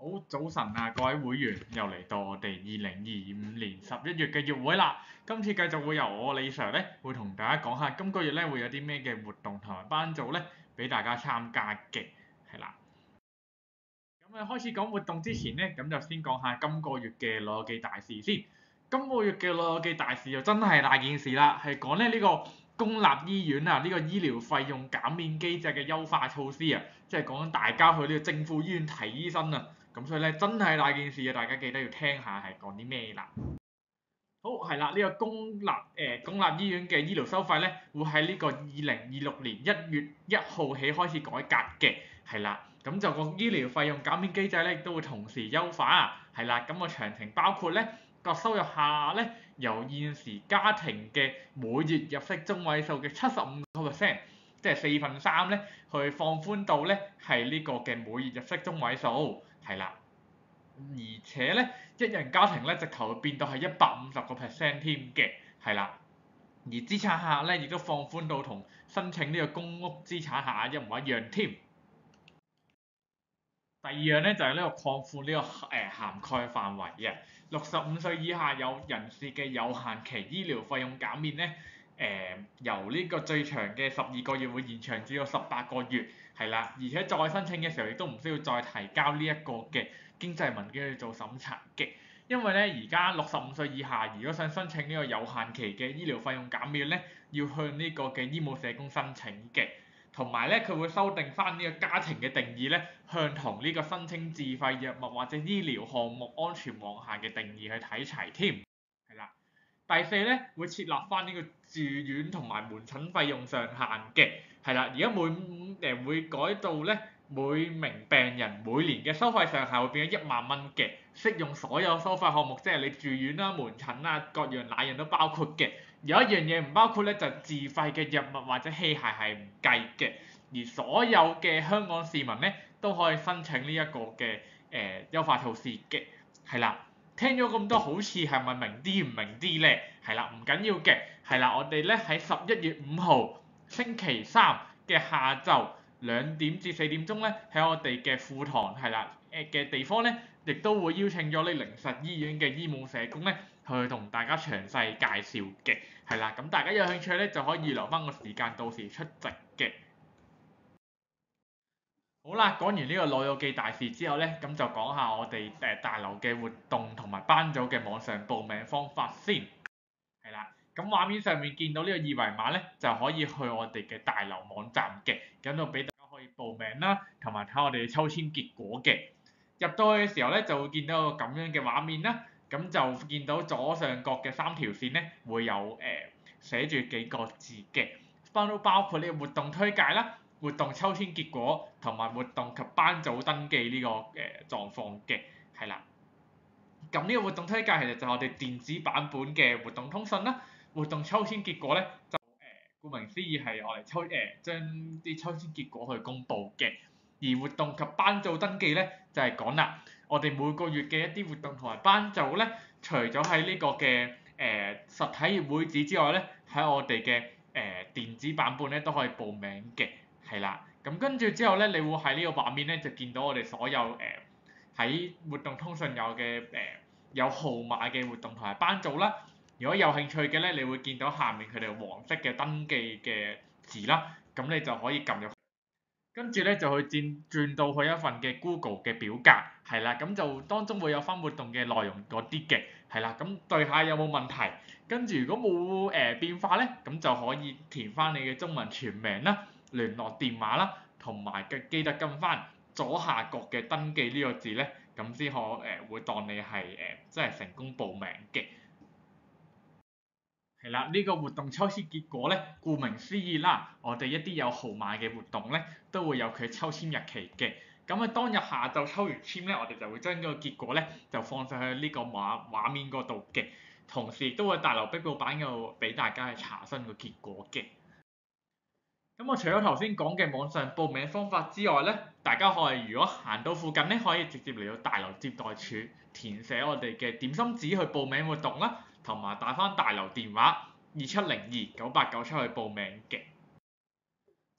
好，早晨啊，各位會員，又嚟到我哋2025年11月嘅月會啦。今次繼續會由我李 Sir 咧，會同大家講下今個月咧會有啲咩嘅活動同埋班組咧，俾大家參加嘅，係啦。咁開始講活動之前咧，咁就先講下今個月嘅老友記大事先。今個月嘅老友記大事就真係大件事啦，係講咧呢個公立醫院啊，呢個醫療費用減免機制嘅優化措施啊，即係講大家去呢個政府醫院睇醫生啊。咁所以咧真係大件事啊！大家記得要聽下係講啲咩啦。好係啦，呢個公立醫院嘅醫療收費咧，會喺呢個2026年1月1號起開始改革嘅，係啦。咁就個醫療費用減免機制咧，亦都會同時優化，係啦。咁個詳情包括咧個收入下咧，由現時家庭嘅每月入息中位數嘅75%，即係3/4咧，去放寬到咧係呢個嘅每月入息中位數。係啦，而且咧一人家庭咧直頭會變到係150%添嘅，係啦。而資產額咧亦都放寬到同申請呢個公屋資產額一模一樣添。第二樣咧就係呢個擴闊呢個涵蓋範圍嘅，65歲以下有人士嘅有限期醫療費用減免咧，由呢個最長嘅12個月會延長至到18個月，係啦，而且再申請嘅時候亦都唔需要再提交呢一個嘅經濟文件去做審查嘅，因為咧而家65歲以下如果想申請呢個有限期嘅醫療費用減免咧，要向呢個嘅醫務社工申請嘅。同埋咧，佢會修訂翻呢個家庭嘅定義咧，向同呢個申請自費藥物或者醫療項目安全網下嘅定義去睇齊添，係啦。第四咧會設立翻呢個住院同埋門診費用上限嘅，係啦。而家會改到咧每名病人每年嘅收費上限會變咗1萬蚊嘅，適用所有收費項目，即係你住院啦、門診啊、各樣那樣都包括嘅。有一樣嘢唔包括咧，就係自費嘅藥物或者器械係唔計嘅，而所有嘅香港市民咧都可以申請呢一個嘅優化措施嘅，係啦。聽咗咁多，好似係咪明啲唔明啲咧？係啦，唔緊要嘅，係啦，我哋咧喺11月5號星期三嘅下晝2點至4點鐘咧，喺我哋嘅課堂係啦嘅地方咧，亦都會邀請咗呢靈實醫院嘅醫務社工咧，去同大家詳細介紹嘅，係啦，咁大家有興趣咧就可以預留翻個時間，到時出席嘅。好啦，講完呢個老友記大事之後咧，咁就講下我哋大樓嘅活動同埋班組嘅網上報名方法先，係啦。咁畫面上面見到呢個二維碼咧，就可以去我哋嘅大樓網站嘅，咁就俾大家可以報名啦，同埋睇我哋嘅抽籤結果嘅。入到去嘅時候咧，就會見到個咁樣嘅畫面啦。咁就見到左上角嘅3條線咧，會有寫住幾個字嘅，包括呢個活動推介啦、活動抽籤結果同埋活動及班組登記呢個狀況嘅，係啦。咁呢個活動推介其實就係我哋電子版本嘅活動通訊啦，活動抽籤結果咧就顧名思義係我哋將啲抽籤結果去公佈嘅，而活動及班組登記咧就係講啦，我哋每個月嘅一啲活動同埋班組咧，除咗喺呢個嘅實體會址之外咧，喺我哋嘅電子版本咧都可以報名嘅，係啦。咁跟住之後咧，你會喺呢個畫面咧就見到我哋所有喺活動通訊有號碼嘅活動同埋班組啦。如果有興趣嘅咧，你會見到下面佢哋黃色嘅登記嘅字啦，咁你就可以撳入去，跟住咧就去轉到去一份嘅 Google 嘅表格，係啦，咁就當中會有翻活動嘅內容嗰啲嘅，係啦，咁對下有冇問題，跟住如果冇變化咧，咁就可以填翻你嘅中文全名啦、聯絡電話啦，同埋記得撳翻左下角嘅登記呢個字咧，咁先會當你係即係成功報名嘅。係啦，呢個活動抽籤結果咧，顧名思義啦，我哋一啲有號碼嘅活動咧，都會有佢抽籤日期嘅。咁啊，當日下晝抽完籤咧，我哋就會將嗰個結果咧，就放上去呢個畫面嗰度嘅。同時亦都會大樓壁報版嗰度俾大家去查詢個結果嘅。咁我除咗頭先講嘅網上報名方法之外咧，大家可以如果行到附近咧，可以直接嚟到大樓接待處填寫我哋嘅點心紙去報名活動啦。同埋打翻大樓電話27029897去報名嘅。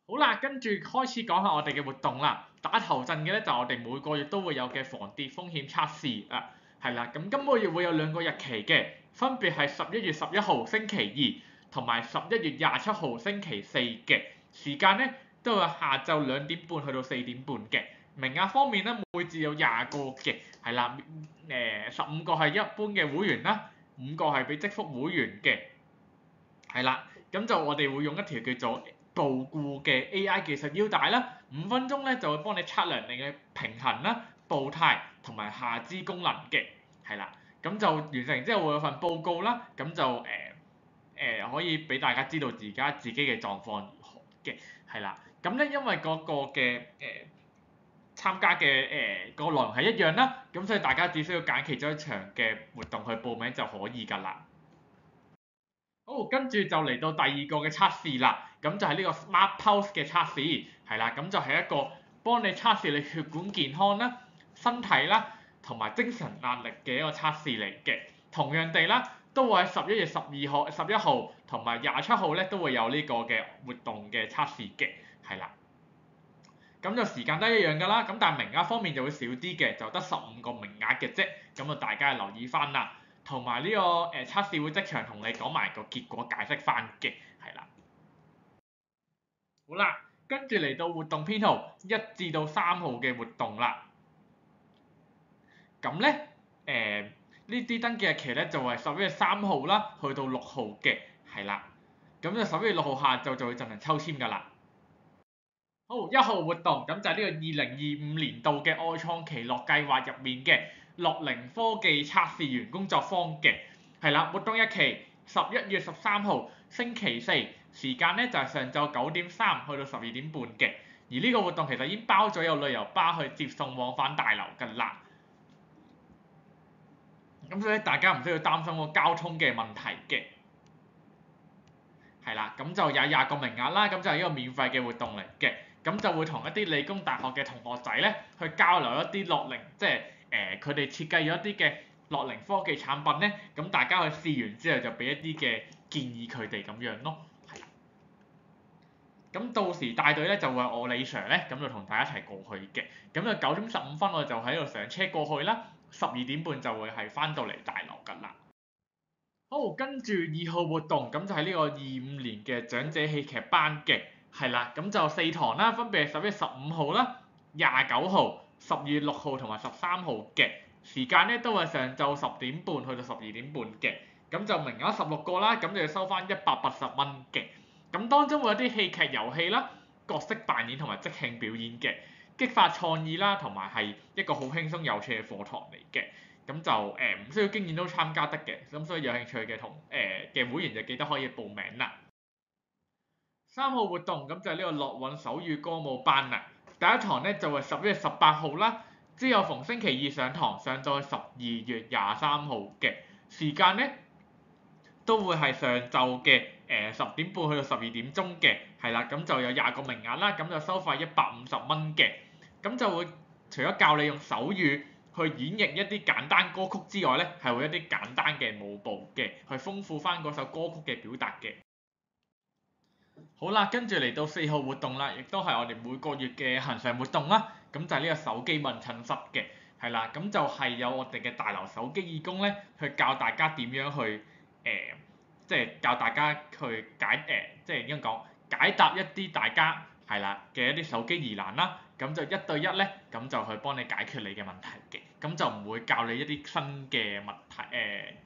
好啦，跟住開始講下我哋嘅活動啦。打頭陣嘅咧就我哋每個月都會有嘅防跌風險測試啊，係啦。咁今個月會有2個日期嘅，分別係11月11號星期二同埋11月27號星期四嘅。時間咧都係下晝2點半去到4點半嘅。名額方面咧，每節有20個嘅，係啦。15個係一般嘅會員啦，5個係俾積福會員嘅，係啦。咁就我哋會用一條叫做步固嘅 AI 技術腰帶啦，5分鐘咧就會幫你測量你嘅平衡啦、步態同埋下肢功能嘅，係啦。咁就完成之後會有份報告啦，咁就可以俾大家知道自己嘅狀況如何嘅，係啦。咁咧因為嗰個嘅參加嘅個內容係一樣啦，咁所以大家只需要揀其中一場嘅活動去報名就可以㗎啦。好，跟住就嚟到第2個嘅測試啦，咁就係呢個 Smart Pulse 嘅測試，係啦，咁就係一個幫你測試你血管健康啦、身體啦同埋精神壓力嘅一個測試嚟嘅。同樣地啦，都會喺11月11號同埋27號咧都會有呢個嘅活動嘅測試嘅，係啦。咁就時間都一樣㗎啦，咁但係名額方面就會少啲嘅，就得15個名額嘅啫，咁啊大家留意翻啦。同埋呢個測試會即場同你講埋個結果解釋翻嘅，係啦。好啦，跟住嚟到活動編號1至到3號嘅活動啦。咁咧呢啲登記日期咧就係11月3號啦，去到6號嘅，係啦。咁就11月6號下晝就會進行抽籤㗎啦。好，1號活動咁就係呢個2025年度嘅愛創奇樂計劃入面嘅樂齡科技測試員工作坊嘅，係啦。活動日期11月13號星期四，時間咧就係上晝9點3去到12點半嘅。而呢個活動其實已經包咗有旅遊巴去接送往返大樓㗎啦。咁所以大家唔需要擔心個交通嘅問題嘅。係啦，咁就有20個名額啦，咁就係一個免費嘅活動嚟嘅。咁就會同一啲理工大學嘅同學仔咧，去交流一啲樂齡，即係佢哋設計咗一啲嘅樂齡科技產品咧，咁大家去試完之後就俾一啲嘅建議佢哋咁樣咯，係啦。咁到時帶隊咧就會係我李 Sir 咧，咁就同大家一齊過去嘅。咁就9點15分我就喺度上車過去啦，12點半就會係翻到嚟大樓㗎啦。好，跟住2號活動，咁就係呢個25年嘅長者戲劇班嘅。係啦，咁就4堂啦，分別係11月15號啦、29號、12月6號同埋13號嘅。時間咧都係上晝10點半去到12點半嘅。咁就名額16個啦，咁就要收翻180蚊嘅。咁當中會有啲戲劇遊戲啦、角色扮演同埋即興表演嘅，激發創意啦，同埋係一個好輕鬆有趣嘅課堂嚟嘅。咁就唔需要經驗都參加得嘅，咁所以有興趣嘅嘅會員就記得可以報名啦。3號活動咁就係呢個樂韻手語歌舞班啦。第一堂咧就係11月18號啦，之後逢星期二上堂，上到去12月23號嘅。時間咧都會係上晝嘅10點半去到12點鐘嘅，係啦。咁就有20個名額啦，咁就收費150蚊嘅。咁就會除咗教你用手語去演繹一啲簡單歌曲之外咧，係會一啲簡單嘅舞步嘅，去豐富翻嗰首歌曲嘅表達嘅。好啦，跟住嚟到4號活動啦，亦都係我哋每個月嘅恆常活動啦。咁就係呢個手機問診室嘅，係啦。咁就係有我哋嘅大樓手機義工咧，去教大家點樣去即係教大家去即係點樣講解答一啲大家係啦嘅一啲手機疑難啦。咁就1對1咧，咁就去幫你解決你嘅問題嘅。咁就唔會教你一啲新嘅問題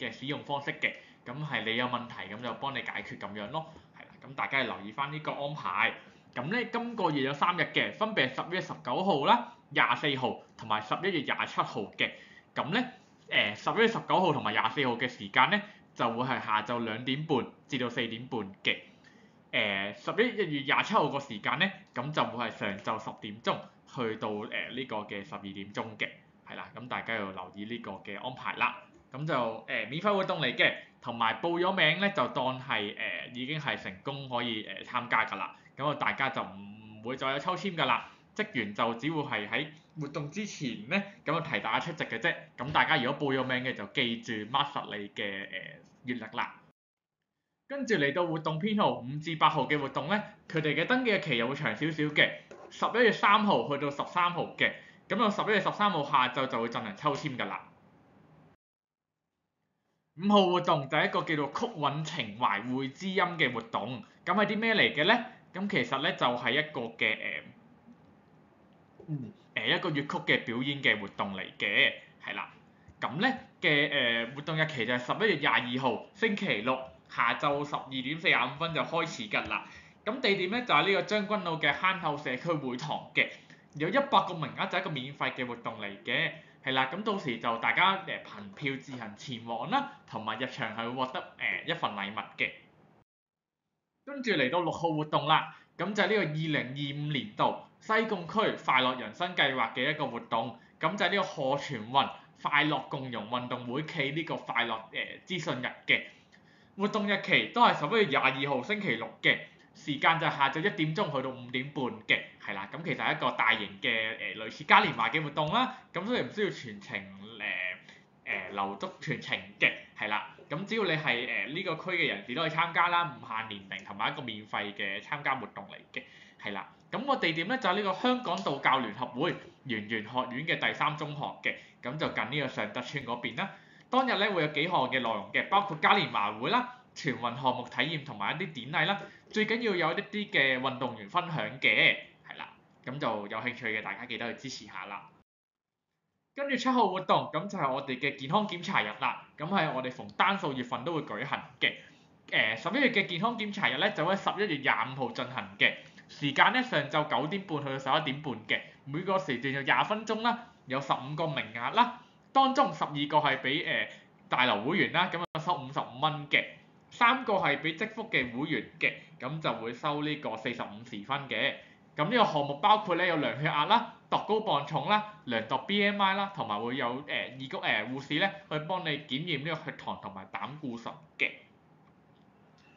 嘅使用方式嘅。咁係你有問題咁就幫你解決咁樣咯。咁大家要留意翻呢個安排。咁咧今個月有3日嘅，分別係11月19號啦、24號同埋11月27號嘅。咁咧11月19號同埋24號嘅時間咧就會係下晝2點半至到4點半嘅。11月27號個時間咧，咁就會係上晝10點鐘去到呢個嘅12點鐘嘅，係啦。咁大家要留意呢個嘅安排啦。咁就免費活動嚟嘅，同埋報咗名咧就當係已經係成功可以參加㗎啦。咁啊大家就唔會再有抽籤㗎啦，職員就只會係喺活動之前咧咁啊提大家出席嘅啫。咁大家如果報咗名嘅就記住 mark 實你嘅月曆啦。跟住嚟到活動編號5至8號嘅活動咧，佢哋嘅登記日期又會長少少嘅，11月3號去到13號嘅，咁到11月13號下晝就會進行抽籤㗎啦。5號活動就係一個叫做曲韻情懷匯知音嘅活動，咁係啲咩嚟嘅咧？咁其實咧就係一個嘅一個粵曲嘅表演嘅活動嚟嘅，係啦。咁咧嘅活動日期就係11月22號星期六下晝12點45分就開始㗎啦。咁地點咧就係呢個將軍澳嘅坑口社區會堂嘅，有100個名額就係一個免費嘅活動嚟嘅，係啦。咁到時就大家憑票自行前往啦，同埋入場係會獲得一份禮物嘅。跟住嚟到6號活動啦，咁就係呢個2025年度西貢區快樂人生計劃嘅一個活動，咁就係呢個賀全運快樂共融運動會暨呢個快樂資訊日嘅活動日期都係11月22號星期六嘅，時間就係下晝1點鐘去到5點半嘅，係啦。咁其實係一個大型嘅類似嘉年華嘅活動啦，咁所以唔需要全程留足全程嘅，係啦。咁只要你係呢個區嘅人士都可以參加啦，唔限年齡同埋一個免費嘅參加活動嚟嘅，係啦。咁個地點咧就係呢個香港道教聯合會圓玄學院嘅第3中學嘅，咁就近呢個尚德邨嗰邊啦。當日咧會有幾項嘅內容嘅，包括嘉年華會啦、全運項目體驗同埋一啲典禮啦，最緊要有一啲嘅運動員分享嘅，係啦。咁就有興趣嘅大家記得去支持下啦。跟住7號活動，咁就係我哋嘅健康檢查日啦。咁係我哋逢單數月份都會舉行嘅。11月嘅健康檢查日咧，就喺11月25號進行嘅。時間咧上晝9點半去到11點半嘅，每個時段有20分鐘啦，有15個名額啦。當中12個係俾大樓會員啦，咁就收55蚊嘅。3個係俾積福嘅會員嘅，咁就會收呢個45時分嘅。咁呢個項目包括咧有量血壓啦、度高磅重啦、量度 BMI 啦，同埋會有護士咧去幫你檢驗呢個血糖同埋膽固醇嘅，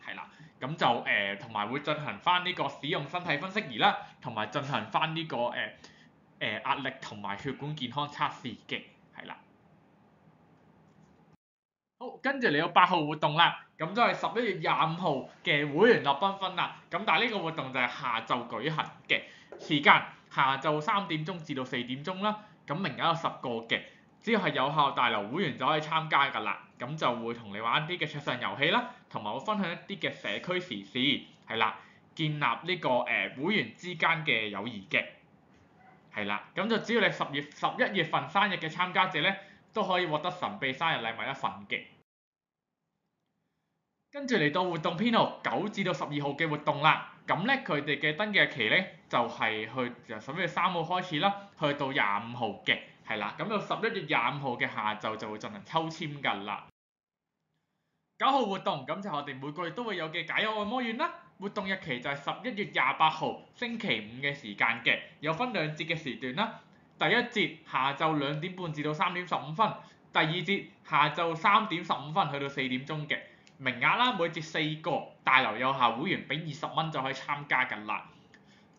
係啦。咁就同埋會進行翻呢個使用身體分析儀啦，同埋進行翻呢個壓力同埋血管健康測試嘅，係啦。好，跟住嚟到8號活動啦，咁就係11月25號嘅會員樂繽紛啦。咁但係呢個活動就係下晝舉行嘅，時間下晝3點鐘至到4點鐘啦。咁名額有10個嘅，只要係有效大樓會員就可以參加㗎啦。咁就會同你玩一啲嘅桌上遊戲啦，同埋會分享一啲嘅社區時事，係啦，建立呢個會員之間嘅友誼嘅，係啦。咁就只要你11月份生日嘅參加者咧，都可以獲得神秘生日禮物一份嘅。跟住嚟到活動編號9至到12號嘅活動啦，咁咧佢哋嘅登記日期咧就係由11月3號開始啦，去到25號嘅，係啦。咁到11月25號嘅下晝就會進行抽籤㗎啦。9號活動，咁就係我哋每個月都會有嘅解憂按摩院啦。活動日期就係11月28號星期五嘅時間嘅，有分2節嘅時段啦。第一節下晝2點半至到3點15分，第二節下晝3點15分去到4點鐘嘅。名額啦，每節4個，大樓有效會員俾20蚊就可以參加㗎啦。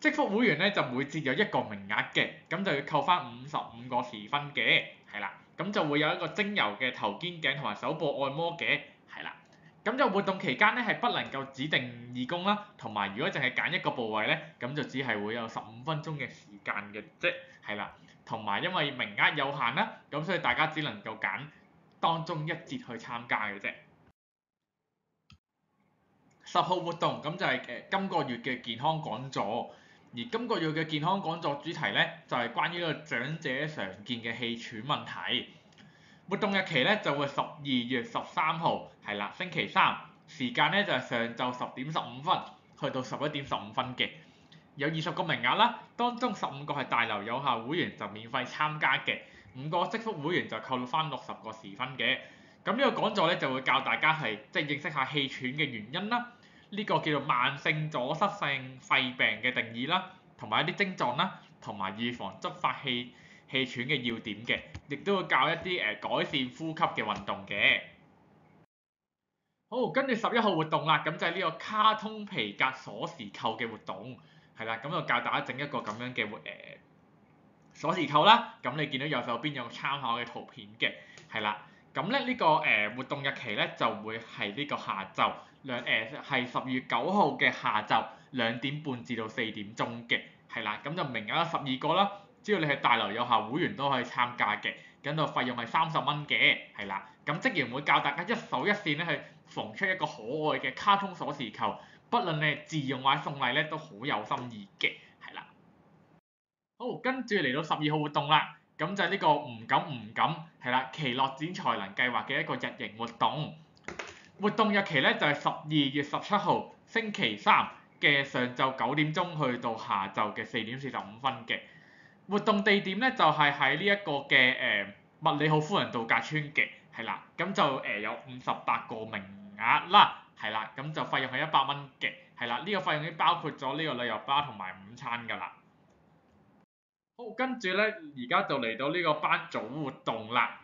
積福會員咧就每節有1個名額嘅，咁就要扣翻55個時分嘅，係啦。咁就會有一個精油嘅頭肩頸同埋手部按摩嘅，係啦。咁就活動期間咧係不能夠指定義工啦，同埋如果淨係揀一個部位咧，咁就只係會有15分鐘嘅時間嘅啫，係啦。同埋因為名額有限啦，咁所以大家只能夠揀當中一節去參加嘅啫。10號活動，咁就係今個月嘅健康講座，而今個月嘅健康講座主題咧就係關於呢個長者常見嘅氣喘問題。活動日期咧就會12月13號，係啦，星期三，時間咧就係上晝10點15分去到11點15分嘅，有20個名額啦，當中15個係大樓有效會員就免費參加嘅，5個積福會員就扣翻60個時分嘅。咁呢個講座咧就會教大家係即係認識下氣喘嘅原因啦，呢個叫做慢性阻塞性肺病嘅定義啦，同埋一啲症狀啦，同埋預防觸發氣喘嘅要點嘅，亦都會教一啲改善呼吸嘅運動嘅。好，跟住11號活動啦，咁就係呢個卡通皮革鎖匙扣嘅活動，係啦，咁就教大家整一個咁樣嘅鎖匙扣啦。咁你見到右手邊有個參考嘅圖片嘅，係啦。咁咧呢個活動日期咧就會係呢個下晝係10月9號嘅下晝2點半至到4點鐘嘅，係啦，咁就名額有12個啦，只要你係大樓有效會員都可以參加嘅，咁就費用係30蚊嘅，係啦，咁職員會教大家一手一線咧去縫出一個可愛嘅卡通鎖匙扣，不論你係自用或者送禮咧都好有心意嘅，係啦。好，跟住嚟到12號活動啦，咁就係呢個唔敢唔敢係啦，奇樂展才能計劃嘅一個日營活動。活動日期咧就係12月17號星期三嘅上晝9點鐘去到下晝嘅4點45分嘅。活動地點咧就係喺呢一個嘅麥理浩夫人度假村嘅，係啦，咁就有58個名額啦，係啦，咁就費用係100蚊嘅，係啦，呢個費用已經包括咗呢個旅遊巴同埋午餐㗎啦。好，跟住咧而家就嚟到呢個班組活動啦。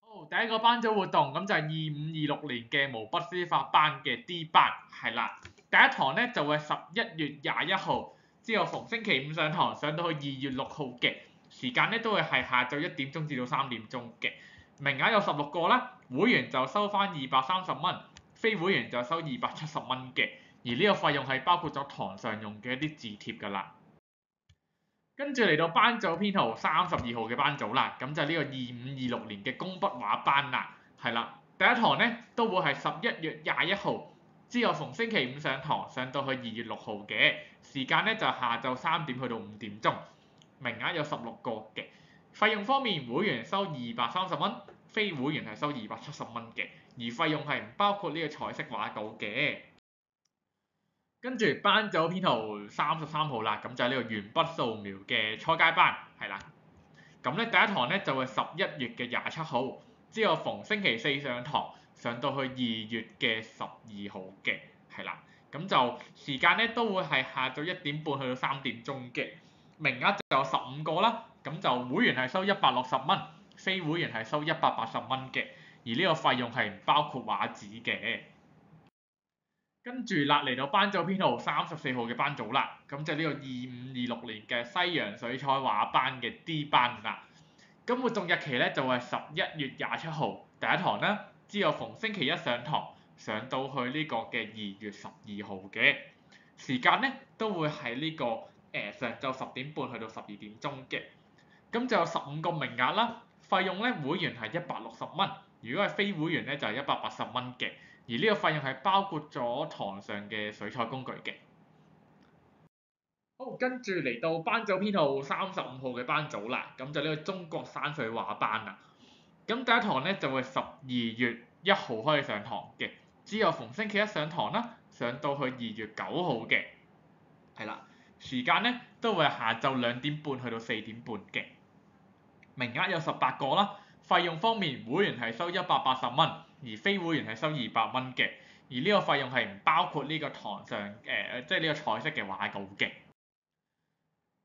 好，第一個班組活動咁就係2526年嘅毛筆書法班嘅 D 班，係啦，第一堂咧就會11月21號，之後逢星期五上堂，上到去2月6號嘅，時間咧都會係下晝1點鐘至到3點鐘嘅，名額有16個啦，會員就收翻230蚊，非會員就收270蚊嘅，而呢個費用係包括咗堂上用嘅一啲字帖㗎啦。跟住嚟到班組編號32號嘅班組啦，咁就係呢個2526年嘅工筆畫班啦，係啦，第一堂咧都會係11月21號，之後逢星期五上堂，上到去2月6號嘅，時間咧就下晝3點去到5點鐘，名額有16個嘅，費用方面會員收230蚊，非會員係收270蚊嘅，而費用係唔包括呢個彩色畫稿嘅。跟住班組編號33號啦，咁就係呢個鉛筆素描嘅初階班，係啦。咁咧第一堂咧就係11月27號，之後逢星期四上堂，上到去2月12號嘅，係啦。咁就時間咧都會係下晝1點半去到3點鐘嘅，名額就有15個啦。咁就會員係收160蚊，非會員係收180蚊嘅，而呢個費用係唔包括畫紙嘅。跟住啦，嚟到班組編號34號嘅班組啦，咁就係呢個2526年嘅西洋水彩畫班嘅 D 班啦。咁活動日期咧就係11月27號第一堂啦，之後逢星期一上堂，上到去呢個嘅2月12號嘅，時間咧都會喺呢個上晝10點半去到12點鐘嘅。咁就有15個名額啦，費用咧會員係160蚊，如果係非會員咧就係180蚊嘅。而呢個費用係包括咗堂上嘅水彩工具嘅。好，跟住嚟到班組編號35號嘅班組啦，咁就呢個中國山水畫班啦。咁第一堂咧就會12月1號開始上堂嘅，之後逢星期一上堂啦，上到去2月9號嘅，係啦，時間咧都會係下晝2點半去到4點半嘅，名額有18個啦。費用方面，會員係收180蚊，而非會員係收200蚊嘅，而呢個費用係唔包括呢個堂上即係呢個彩色嘅畫稿嘅。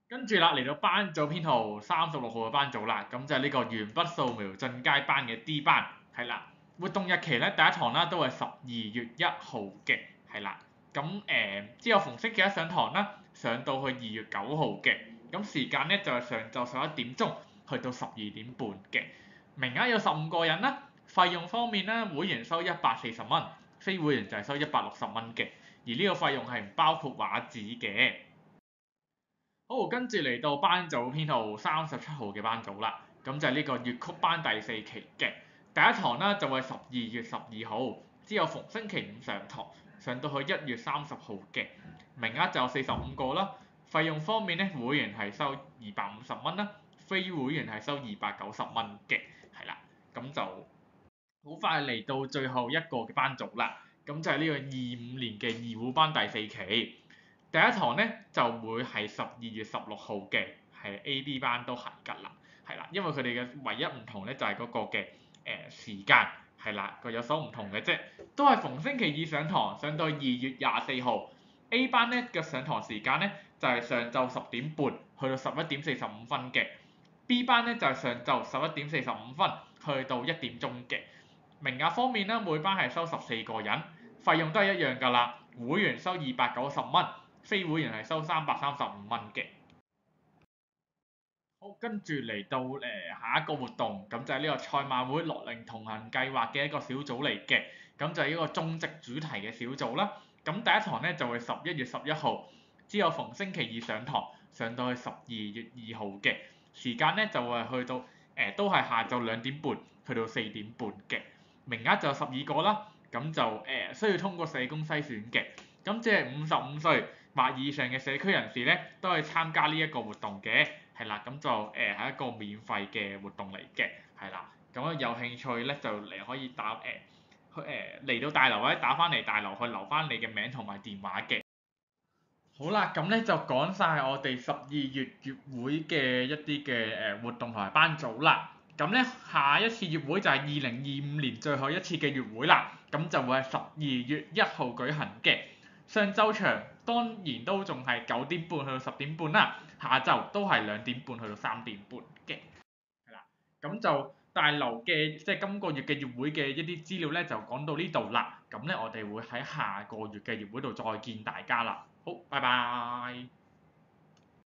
跟住啦，嚟到班組編號36號嘅班組啦，咁就係呢個鉛筆素描進階班嘅 D 班，係啦。活動日期咧第一堂啦都係12月1號嘅，係啦。咁之後逢星期一上堂啦，上到去2月9號嘅，咁時間咧就係上晝11點鐘去到12點半嘅。名額有15個人啦，費用方面咧，會員收140蚊，非會員就係收160蚊嘅，而呢個費用係唔包括畫紙嘅。好，跟住嚟到班組編號37號嘅班組啦，咁就係呢個粵曲班第4期嘅，第一堂啦就係12月12號，之後逢星期五上堂，上到去1月30號嘅，名額就有45個啦，費用方面咧，會員係收250蚊啦，非會員係收290蚊嘅。係啦，咁就好快嚟到最後一個嘅班組啦，咁就係呢個25年嘅二胡班第4期，第一堂咧就會係12月16號嘅，係 A、B 班都係㗎啦，係啦，因為佢哋嘅唯一唔同咧就係嗰個嘅時間，係啦，佢有所唔同嘅啫，都係逢星期二上堂，上到2月24號。A 班咧嘅上堂時間咧就係上晝10點半去到11點45分嘅。B 班咧就係上晝11點45分去到1點鐘嘅，名額方面咧每班係收14個人，費用都係一樣㗎啦，會員收290蚊，非會員係收335蚊嘅。好，跟住嚟到下一個活動，咁就係呢個賽馬會樂齡同行計劃嘅一個小組嚟嘅，咁就係一個種植主題嘅小組啦。咁第一堂咧就係11月11號，之後逢星期二上堂，上到去12月2號嘅時間咧就會去到都係下晝2點半去到4點半嘅，名額就有12個啦。咁就需要通過社工篩選嘅，咁即係55歲或以上嘅社區人士咧都可以參加呢一個活動嘅。係啦，咁就係一個免費嘅活動嚟嘅，係啦，咁有興趣咧就嚟可以打去嚟到大樓或者打翻嚟大樓去留翻你嘅名同埋電話嘅。好啦，咁咧就講晒我哋12月月會嘅一啲嘅活動同埋班組啦。咁咧下一次月會就係2025年最後一次嘅月會啦，咁就會係12月1號舉行嘅。上晝場當然都仲係9點半去到10點半啦，下晝都係2點半去到3點半嘅，係啦。咁就大樓嘅即係今個月嘅月會嘅一啲資料咧就講到呢度啦。咁咧我哋會喺下個月嘅月會度再見大家啦。好，拜拜。